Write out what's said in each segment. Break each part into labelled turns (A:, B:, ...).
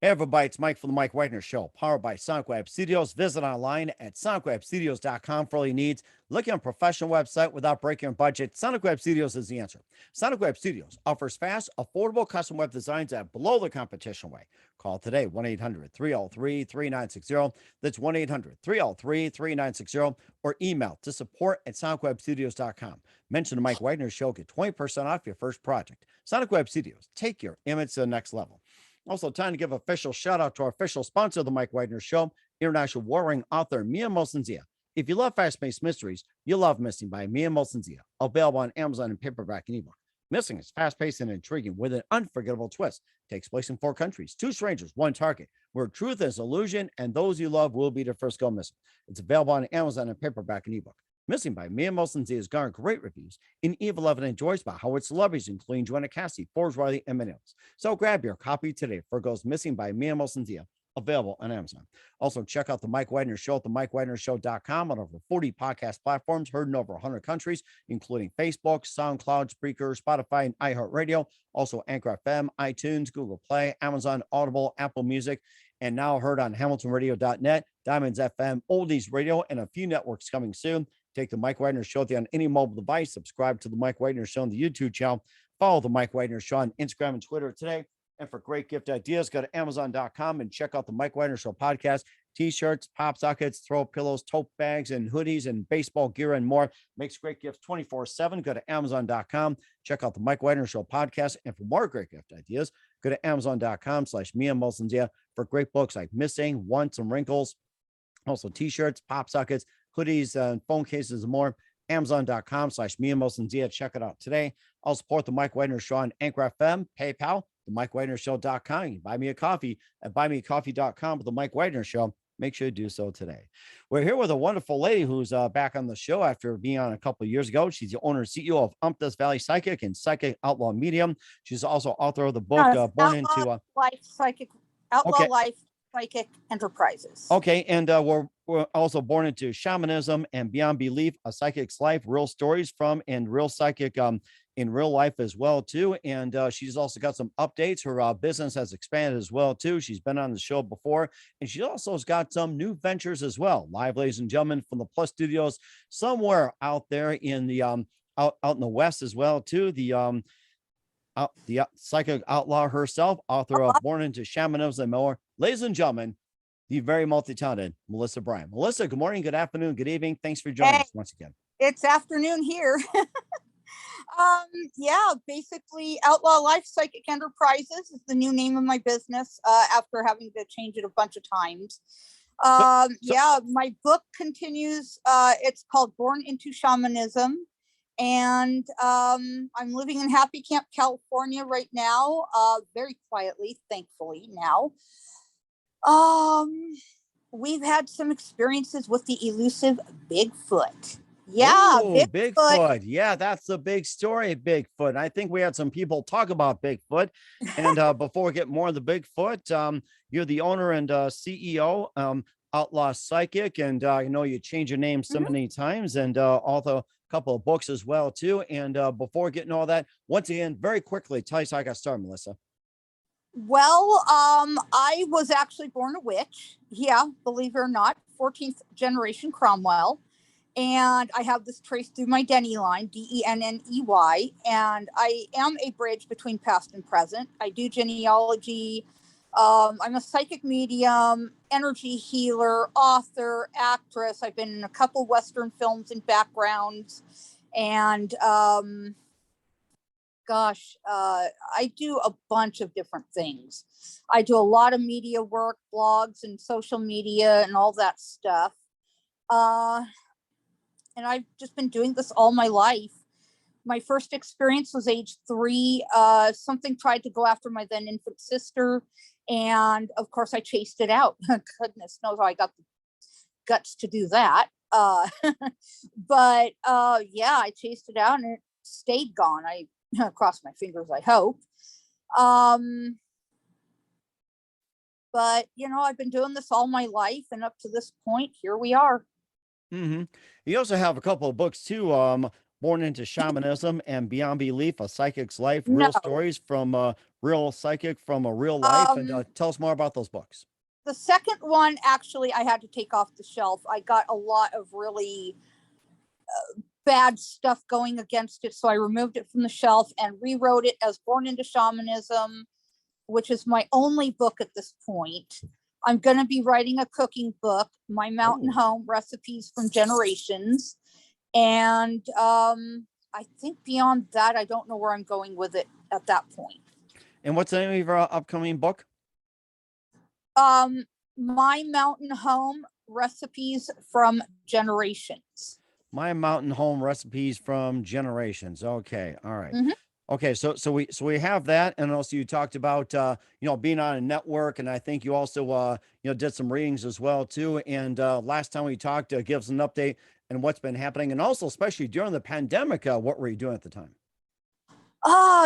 A: Hey everybody, it's Mike from the Mike Wagner Show, powered by Sonic Web Studios. Visit online at sonicwebstudios.com for all your needs. Looking on a professional website without breaking your budget, Sonic Web Studios is the answer. Sonic Web Studios offers fast, affordable custom web designs at below the competition rate. Call today, 1-800-303-3960. That's 1-800-303-3960, or email to support@sonicwebstudios.com. Mention the Mike Wagner Show, get 20% off your first project. Sonic Web Studios, take your image to the next level. Also, time to give official shout out to our official sponsor of the Mike Wagner Show, international warring author Mia Molson-Zia. If you love fast-paced mysteries, you'll love Missing by Mia Molson-Zia, available on Amazon in paperback and ebook. Missing is fast-paced and intriguing with an unforgettable twist. Takes place in 4 countries, 2 strangers, 1 target, where truth is illusion and those you love will be the first go missing. It's available on Amazon in paperback and ebook. Missing by Mia Molson-Zia has garnered great reviews, and Eve 11 enjoys by how its celebrities, including Joanna Cassidy, Forbes Riley, and many others. So grab your copy today for Goes Missing by Mia Molson-Zia, available on Amazon. Also, check out the Mike Wagner Show at themikewagnershow.com on over 40 podcast platforms, heard in over 100 countries, including Facebook, SoundCloud, Spreaker, Spotify, and iHeartRadio. Also, Anchor FM, iTunes, Google Play, Amazon, Audible, Apple Music, and now heard on HamiltonRadio.net, Diamonds FM, Oldies Radio, and a few networks coming soon. Take the Mike Wagner Show on any mobile device. Subscribe to the Mike Wagner Show on the YouTube channel. Follow the Mike Wagner Show on Instagram and Twitter today. And for great gift ideas, go to Amazon.com and check out the Mike Wagner Show podcast. T-shirts, pop sockets, throw pillows, tote bags, and hoodies, and baseball gear, and more. Makes great gifts 24/7. Go to Amazon.com. Check out the Mike Wagner Show podcast. And for more great gift ideas, go to Amazon.com/Mia Molson-Zia for great books like Missing, Once, and Wrinkles. Also T-shirts, pop sockets, hoodies, phone cases, and more. Amazon.com/Mia Molson-Zia. Check it out today. I'll support the Mike Wagner Show on Anchor FM, PayPal, the MikeWagnerShow.com. You can buy me a coffee at buymeacoffee.com with the Mike Wagner Show. Make sure you do so today. We're here with a wonderful lady who's back on the show after being on a couple of years ago. She's the owner and CEO of Umptus Valley Psychic and Psychic Outlaw Medium. She's also author of the book Born Into
B: Life Psychic Outlaw
A: okay.
B: Life Psychic Enterprises.
A: Okay, and we're also Born Into Shamanism and Beyond Belief, a psychic's life, real stories from and real psychic in real life as well too. And she's also got some updates. Her business has expanded as well too. She's been on the show before, and she also has got some new ventures as well. Live, ladies and gentlemen, from the Plus Studios, somewhere out there in the out in the West as well too. The psychic outlaw herself, author of Born Into Shamanism and more. Ladies and gentlemen, the very multi-talented Melissa Bryan. Melissa, good morning, good afternoon, good evening. Thanks for joining us once again.
B: It's afternoon here. Basically Outlaw Life Psychic Enterprises is the new name of my business after having to change it a bunch of times. My book continues. It's called Born Into Shamanism. And I'm living in Happy Camp, California right now, very quietly, thankfully now. We've had some experiences with the elusive Bigfoot. Yeah,
A: Bigfoot. Yeah, that's the big story, Bigfoot. I think we had some people talk about Bigfoot. And before we get more of the Bigfoot, you're the owner and CEO, Outlaw Psychic, and you change your name so many times, and also a couple of books as well too. And before getting all that, once again, very quickly, tell us how I got started, Melissa.
B: Well, I was actually born a witch. Yeah, believe it or not, 14th generation Cromwell. And I have this traced through my Denny line, Denney, and I am a bridge between past and present. I do genealogy. I'm a psychic medium, energy healer, author, actress. I've been in a couple Western films and backgrounds. And I do a bunch of different things. I do a lot of media work, blogs and social media and all that stuff. And I've just been doing this all my life. My first experience was age 3. Something tried to go after my then infant sister. And of course I chased it out. Goodness knows how I got the guts to do that. I chased it out and it stayed gone. I cross my fingers, I hope. I've been doing this all my life, and up to this point, here we are.
A: Mm-hmm. You also have a couple of books too. Born into Shamanism and Beyond Belief, A Psychic's Life,
B: No.
A: Real Stories from a Real Psychic from a Real Life. And tell us more about those books.
B: The second one, actually, I had to take off the shelf. I got a lot of really bad stuff going against it, so I removed it from the shelf and rewrote it as Born into Shamanism, which is my only book at this point. I'm going to be writing a cooking book, My Mountain Home Recipes from Generations. And I think beyond that, I don't know where I'm going with it at that point.
A: And what's the name of your upcoming book?
B: My Mountain Home Recipes from Generations.
A: My Mountain Home Recipes from Generations. Okay. All right.
B: Mhm.
A: Okay, so we have that, and also you talked about being on a network, and I think you also did some readings as well too. And last time we talked, give us an update and what's been happening, and also especially during the pandemic, what were you doing at the time?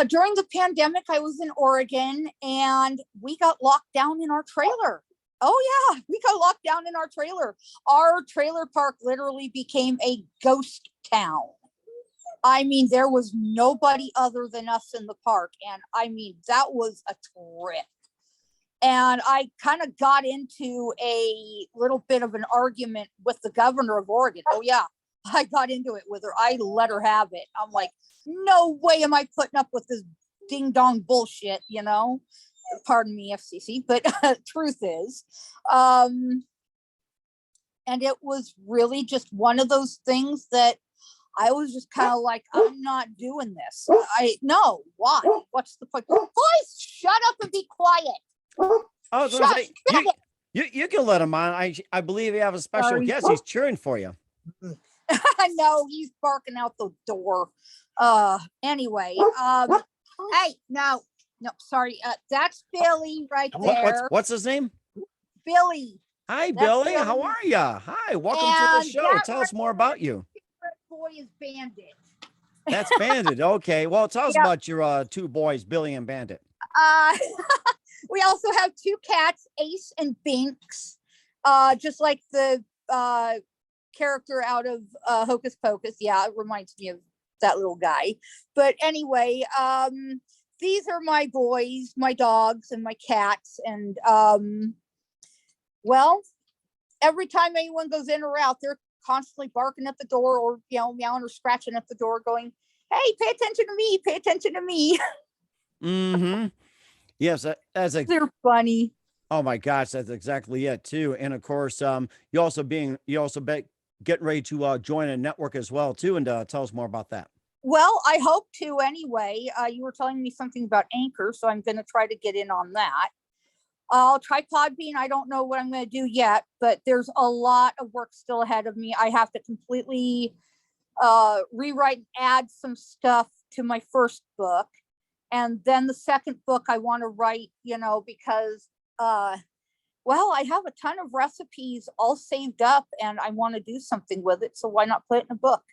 B: During the pandemic, I was in Oregon, and we got locked down in our trailer. Oh yeah, we got locked down in our trailer. Our trailer park literally became a ghost town. I mean, there was nobody other than us in the park. And I mean, that was a trip. And I kind of got into a little bit of an argument with the governor of Oregon. Oh, yeah, I got into it with her. I let her have it. I'm like, no way am I putting up with this ding dong bullshit, Pardon me, FCC, but truth is. And it was really just one of those things that I was just kind of like, I'm not doing this. No, why? What's the point? Boys, shut up and be quiet.
A: Oh, you can let him on. I believe you have a special guest. He's cheering for you.
B: No, he's barking out the door. Anyway, hey, no, sorry. That's Billy right there.
A: What's his name?
B: Billy.
A: Hi, Billy. How are you? Hi, welcome to the show. Tell us more about you.
B: Boy is Bandit.
A: That's Bandit. Okay. Well, tell us about your two boys, Billy and Bandit.
B: We also have two cats, Ace and Binks, just like the character out of Hocus Pocus. Yeah, it reminds me of that little guy. But anyway, these are my boys, my dogs, and my cats. And well, every time anyone goes in or out, they're constantly barking at the door or meowing or scratching at the door going, hey, pay attention to me, pay attention to me.
A: Mm-hmm. Yes,
B: they're funny.
A: Oh my gosh, that's exactly it too. And of course, you also getting ready to join a network as well too, and tell us more about that.
B: Well, I hope to anyway. You were telling me something about Anchor, so I'm going to try to get in on that. I'll try Podbean. I don't know what I'm going to do yet, but there's a lot of work still ahead of me. I have to completely rewrite and add some stuff to my first book. And then the second book I want to write, because, well, I have a ton of recipes all saved up and I want to do something with it. So why not put it in a book?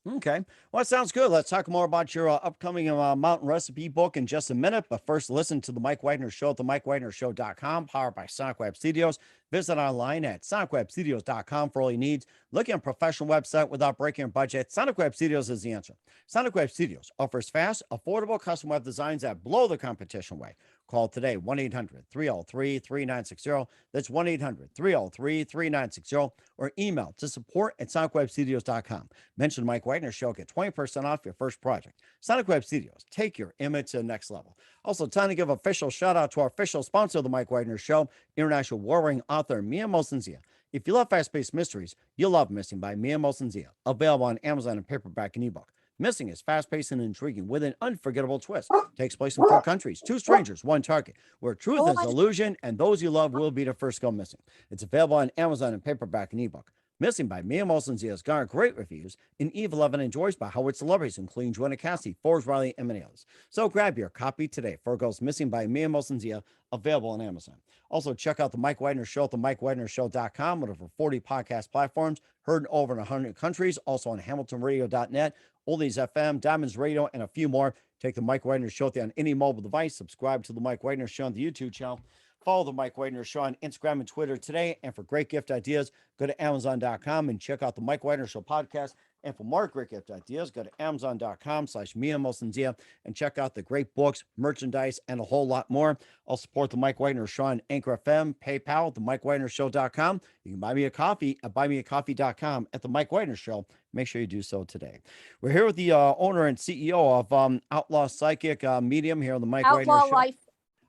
A: Okay. Well, that sounds good. Let's talk more about your upcoming mountain recipe book in just a minute. But first, listen to The Mike Wagner Show at themikewagnershow.com, powered by Sonic Web Studios. Visit online at sonicwebstudios.com for all your needs. Looking at a professional website without breaking your budget, Sonic Web Studios is the answer. Sonic Web Studios offers fast, affordable custom web designs that blow the competition away. Call today, 1-800-303-3960. That's 1-800-303-3960. Or email to support@sonicwebstudios.com. Mention the Mike Wagner Show. Get 20% off your first project. Sonic Web Studios. Take your image to the next level. Also, time to give official shout out to our official sponsor of the Mike Wagner Show, international warring author Mia Mosensia. If you love fast-paced mysteries, you'll love Missing by Mia Mosensia. Available on Amazon in paperback and ebook. Missing is fast-paced and intriguing with an unforgettable twist. Takes place in 4 countries, 2 strangers, 1 target, where truth is illusion and those you love will be the first go missing. It's available on Amazon in paperback and ebook. Missing by Mia Mosensia has garnered great reviews, and Eve 11 enjoys by Howard celebrities, including Joanna Cassidy, Forbes Riley, and many others. So grab your copy today for Goes Missing by Mia Mosensia, available on Amazon. Also, check out The Mike Wagner Show at themikewagnershow.com with over 40 podcast platforms, heard in over 100 countries, also on hamiltonradio.net, Oldies FM, Diamonds Radio, and a few more. Take The Mike Wagner Show on any mobile device. Subscribe to The Mike Wagner Show on the YouTube channel. Follow The Mike Wagner Show on Instagram and Twitter today. And for great gift ideas, go to Amazon.com and check out The Mike Wagner Show podcast And for more great gift ideas, go to amazon.com/MiaMosenZia and check out the great books, merchandise, and a whole lot more. I'll support the Mike Wagner Show on Anchor FM, PayPal, themikewagnershow.com. You can buy me a coffee at buymeacoffee.com at the Mike Wagner Show. Make sure you do so today. We're here with the owner and CEO of Outlaw Psychic Medium here on the Mike Wagner
B: Outlaw
A: Show.
B: Life.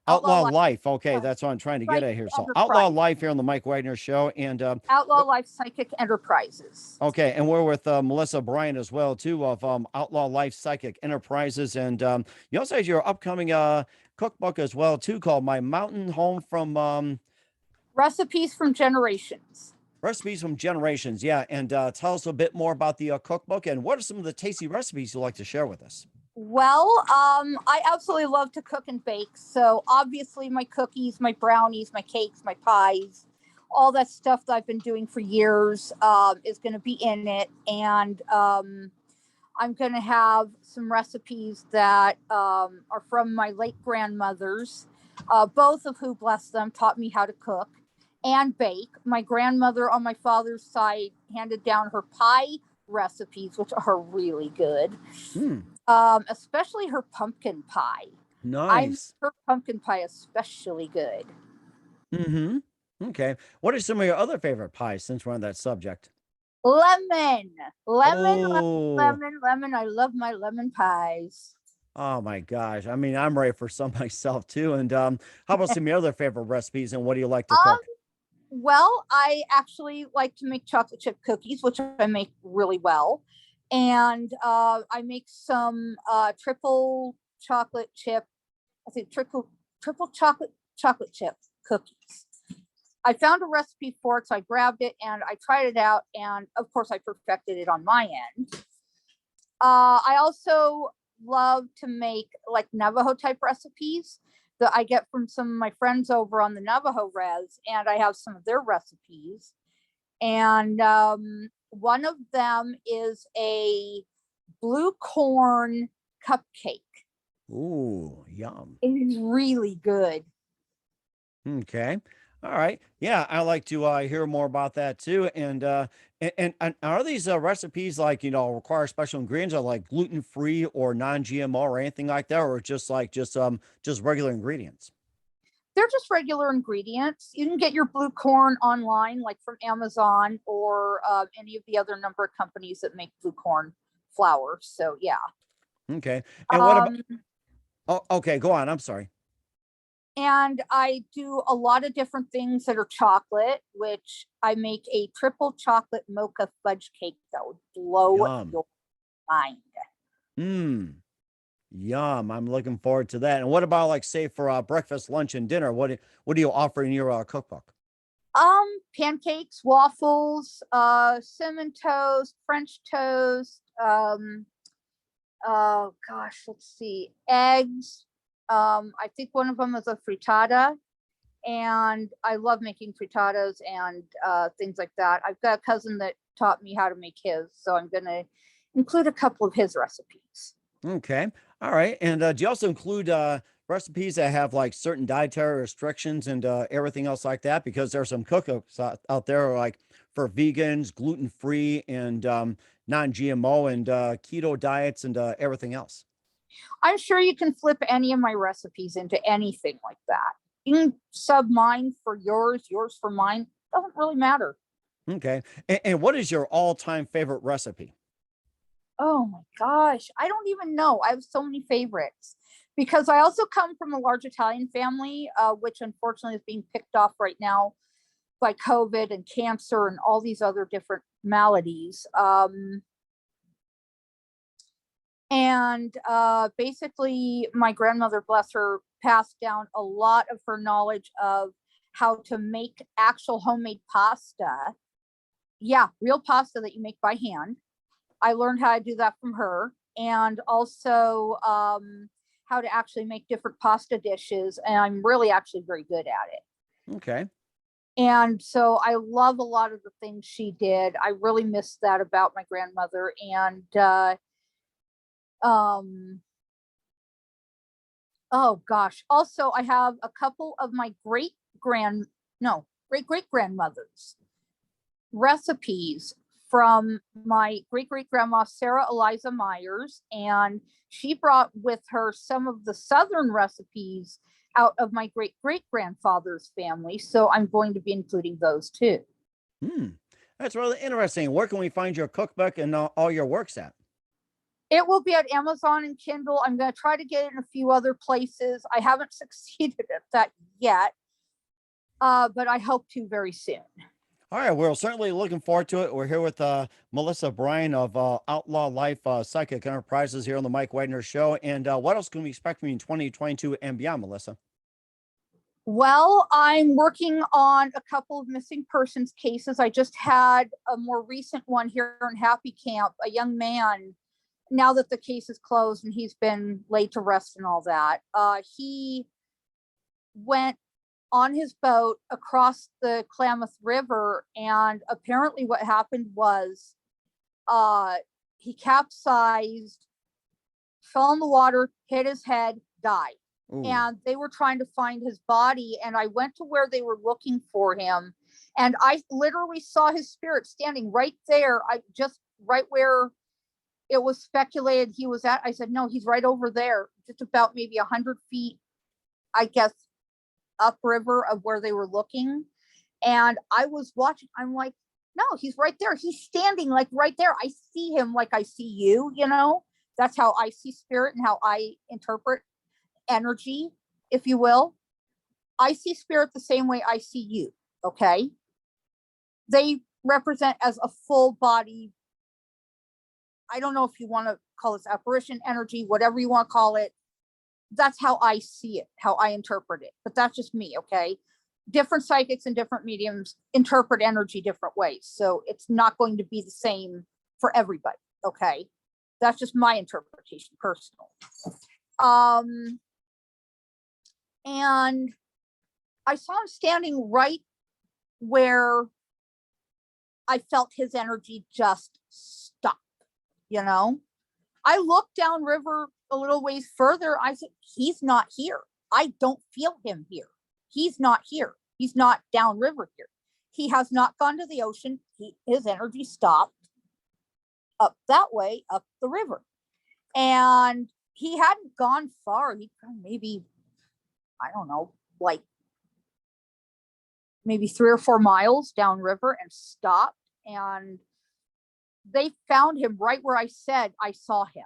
A: Outlaw Life. Okay, that's what I'm trying to get
B: Psychic
A: at here. So
B: Enterprise.
A: Outlaw Life here on the Mike Wagner Show. And
B: Outlaw Life Psychic Enterprises.
A: okay, and we're with Melissa Bryan as well, too, of Outlaw Life Psychic Enterprises. And you also have your upcoming cookbook as well, too, called My Mountain Home from
B: Recipes from Generations.
A: Recipes from Generations. Yeah, and tell us a bit more about the cookbook and what are some of the tasty recipes you'd like to share with us?
B: Well, I absolutely love to cook and bake. So obviously my cookies, my brownies, my cakes, my pies, all that stuff that I've been doing for years is going to be in it. And I'm going to have some recipes that are from my late grandmothers, both of who, bless them, taught me how to cook and bake. My grandmother on my father's side handed down her pie recipes, which are really good. Especially her pumpkin pie.
A: Nice.
B: Her pumpkin pie especially good.
A: Okay. What are some of your other favorite pies since we're on that subject?
B: Lemon.
A: Oh.
B: Lemon. I love my lemon pies.
A: Oh my gosh. I mean, I'm ready for some myself too. And how about some of your other favorite recipes and what do you like to cook?
B: Well, I actually like to make chocolate chip cookies, which I make really well. And I make some triple chocolate chip, triple chocolate chip cookies. I found a recipe for it, so I grabbed it and I tried it out, and of course I perfected it on my end. I also love to make like Navajo type recipes that I get from some of my friends over on the Navajo Res, and I have some of their recipes. And one of them is a blue corn cupcake.
A: Ooh, yum.
B: It is really good.
A: Okay. All right. Yeah, I like to hear more about that too. And are these recipes like, require special ingredients or like gluten-free or non-GMO or anything like that, or just regular ingredients?
B: They're just regular ingredients. You can get your blue corn online, like from Amazon or any of the other number of companies that make blue corn flour. So yeah.
A: Okay. And what about? Oh, okay. Go on. I'm sorry.
B: And I do a lot of different things that are chocolate, which I make a triple chocolate mocha fudge cake that would blow your mind.
A: Yum. I'm looking forward to that. And what about like say for breakfast, lunch, and dinner? What do you offer in your cookbook?
B: Pancakes, waffles, cinnamon toast, French toast, oh gosh, let's see, eggs. I think one of them is a frittata, and I love making frittatas and things like that. I've got a cousin that taught me how to make his, so I'm going to include a couple of his recipes.
A: Okay. All right. And do you also include recipes that have like certain dietary restrictions and everything else like that? Because there are some cookbooks out there like for vegans, gluten-free, and non-GMO and keto diets and everything else.
B: I'm sure you can flip any of my recipes into anything like that. You can sub mine for yours, yours for mine. Doesn't really matter.
A: Okay. And what is your all-time favorite recipe?
B: Oh my gosh. I don't even know. I have so many favorites because I also come from a large Italian family, which unfortunately is being picked off right now by COVID and cancer and all these other different maladies. And basically, my grandmother, bless her, passed down a lot of her knowledge of how to make actual homemade pasta. Yeah, real pasta that you make by hand. I learned how to do that from her, and also how to actually make different pasta dishes. And I'm really actually very good at it.
A: Okay.
B: And so I love a lot of the things she did. I really miss that about my grandmother. And oh gosh, also I have a couple of my great great grandmothers recipes from my great-great-grandma, Sarah Eliza Myers, and she brought with her some of the Southern recipes out of my great-great-grandfather's family. So I'm going to be including those too.
A: That's really interesting. Where can we find your cookbook and all your works at?
B: It will be at Amazon and Kindle. I'm going to try to get it in a few other places. I haven't succeeded at that yet, but I hope to very soon.
A: All right, we're certainly looking forward to it. We're here with Melissa Bryan of Outlaw Life Psychic Enterprises here on the Mike Wagner Show. And what else can we expect from you in 2022 and beyond, Melissa?
B: Well, I'm working on a couple of missing persons cases. I just had a more recent one here in Happy Camp, a young man, now that the case is closed and he's been laid to rest and all that. He went on his boat across the Klamath River, and apparently what happened was he capsized, fell in the water, hit his head, died. Ooh. And they were trying to find his body, and I went to where they were looking for him, and I literally saw his spirit standing right there. I just right where it was speculated he was at. I said, no, he's right over there, just about maybe 100 feet, I guess, upriver of where they were looking. And I was watching, I'm like, no, he's right there. He's standing like right there. I see him like I see you, you know. That's how I see spirit and how I interpret energy, if you will. I see spirit the same way I see you, okay? They represent as a full body, I don't know if you want to call this apparition energy, whatever you want to call it. That's how I see it, how I interpret it. But that's just me, okay? Different psychics and different mediums interpret energy different ways. So it's not going to be the same for everybody, okay? That's just my interpretation, personal. And I saw him standing right where I felt his energy just stop, you know? I looked downriver a little ways further. I said, he's not here. I don't feel him here. He's not here. He's not downriver here. He has not gone to the ocean. His energy stopped up that way, up the river. And he hadn't gone far. He maybe, I don't know, like maybe 3 or 4 miles downriver and stopped. And they found him right where I said I saw him.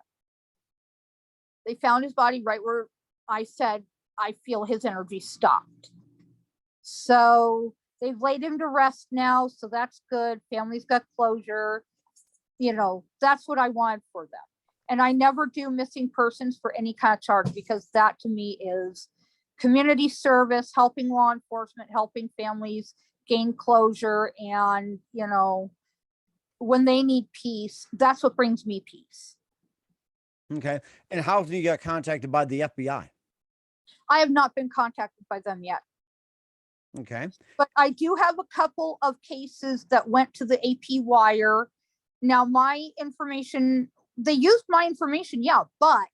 B: They found his body right where I said I feel his energy stopped. So they've laid him to rest now, so that's good. Family's got closure. You know, that's what I wanted for them. And I never do missing persons for any kind of charge, because that to me is community service, helping law enforcement, helping families gain closure. And, you know, when they need peace, that's what brings me peace.
A: Okay. And how can you get contacted by the FBI?
B: I have not been contacted by them yet.
A: Okay.
B: But I do have a couple of cases that went to the AP wire. Now, my information, they used my information, yeah, but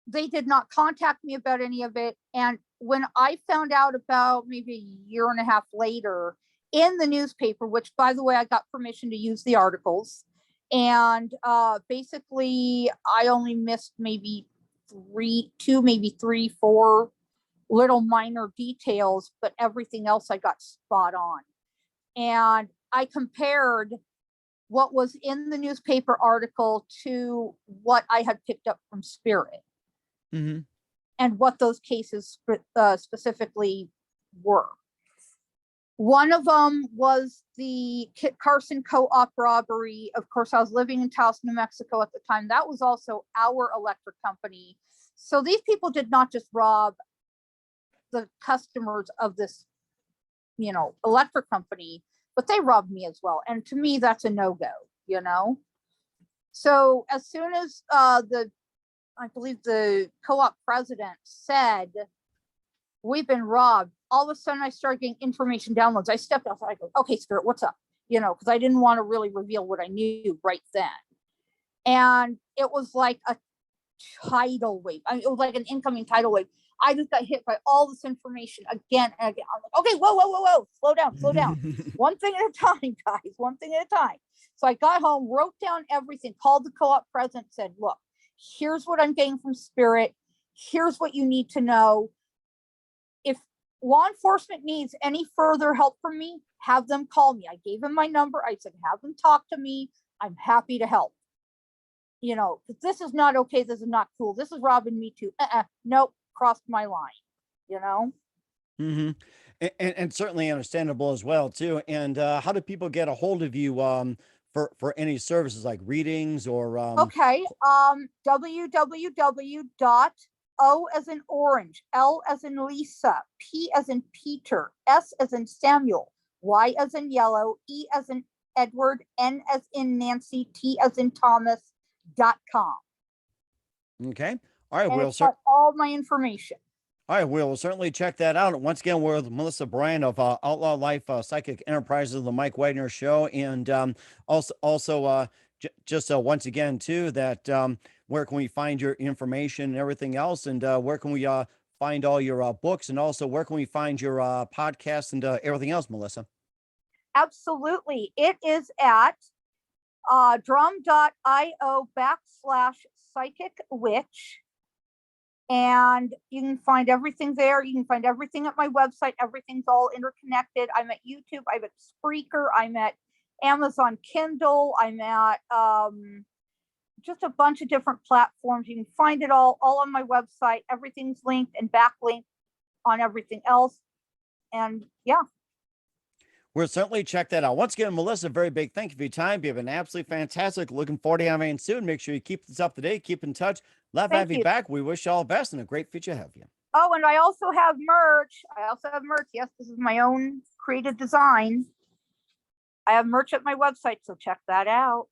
B: they did not contact me about any of it. And when I found out about maybe a year and a half later in the newspaper, which, by the way, I got permission to use the articles, and basically I only missed maybe 3, 4 little minor details, but everything else I got spot on. And I compared what was in the newspaper article to what I had picked up from Spirit, mm-hmm. and what those cases specifically were. One of them was the Kit Carson co-op robbery. Of course, I was living in Taos, New Mexico at the time. That was also our electric company. So these people did not just rob the customers of this, you know, electric company, but they robbed me as well. And to me, that's a no-go, you know? So as soon as I believe the co-op president said, we've been robbed, all of a sudden I started getting information downloads. I stepped outside, I go, okay, Spirit, what's up? You know, because I didn't want to really reveal what I knew right then. And it was like a tidal wave. I mean, it was like an incoming tidal wave. I just got hit by all this information again and again. I'm like, okay, whoa, slow down. One thing at a time, guys, one thing at a time. So I got home, wrote down everything, called the co-op president, said, look, here's what I'm getting from spirit. Here's what you need to know. If law enforcement needs any further help from me, have them call me. I gave him my number. I said, have them talk to me. I'm happy to help. You know, this is not okay. This is not cool. This is robbing me too. Nope, crossed my line, you know?
A: Mm-hmm. And certainly understandable as well too. And how do people get a hold of you for any services like readings or
B: Okay, www. O as in orange, L as in Lisa, P as in Peter, S as in Samuel, Y as in yellow, E as in Edward, N as in Nancy, T as in Thomas.com.
A: Okay. All right,
B: And
A: we'll
B: it's got all my information.
A: all right, we'll certainly check that out. Once again, we're with Melissa Bryan of Outlaw Life Psychic Enterprises, the Mike Wagner Show, and also just once again too that where can we find your information and everything else, and where can we find all your books, and also where can we find your podcasts and everything else, Melissa?
B: Absolutely, it is at drum.io/psychic witch. And you can find everything there. You can find everything at my website. Everything's all interconnected. I'm at YouTube. I'm at Spreaker. I'm at Amazon Kindle. I'm at just a bunch of different platforms. You can find it all on my website. Everything's linked and backlinked on everything else. And yeah.
A: We'll certainly check that out. Once again, Melissa, very big thank you for your time. You've been absolutely fantastic. Looking forward to having you soon. Make sure you keep this up to date. Keep in touch. Love
B: Thank
A: having you
B: you.
A: back. We wish you all the best and a great future ahead of you.
B: Oh, and I also have merch. Yes, this is my own creative design. I have merch at my website, so check that out.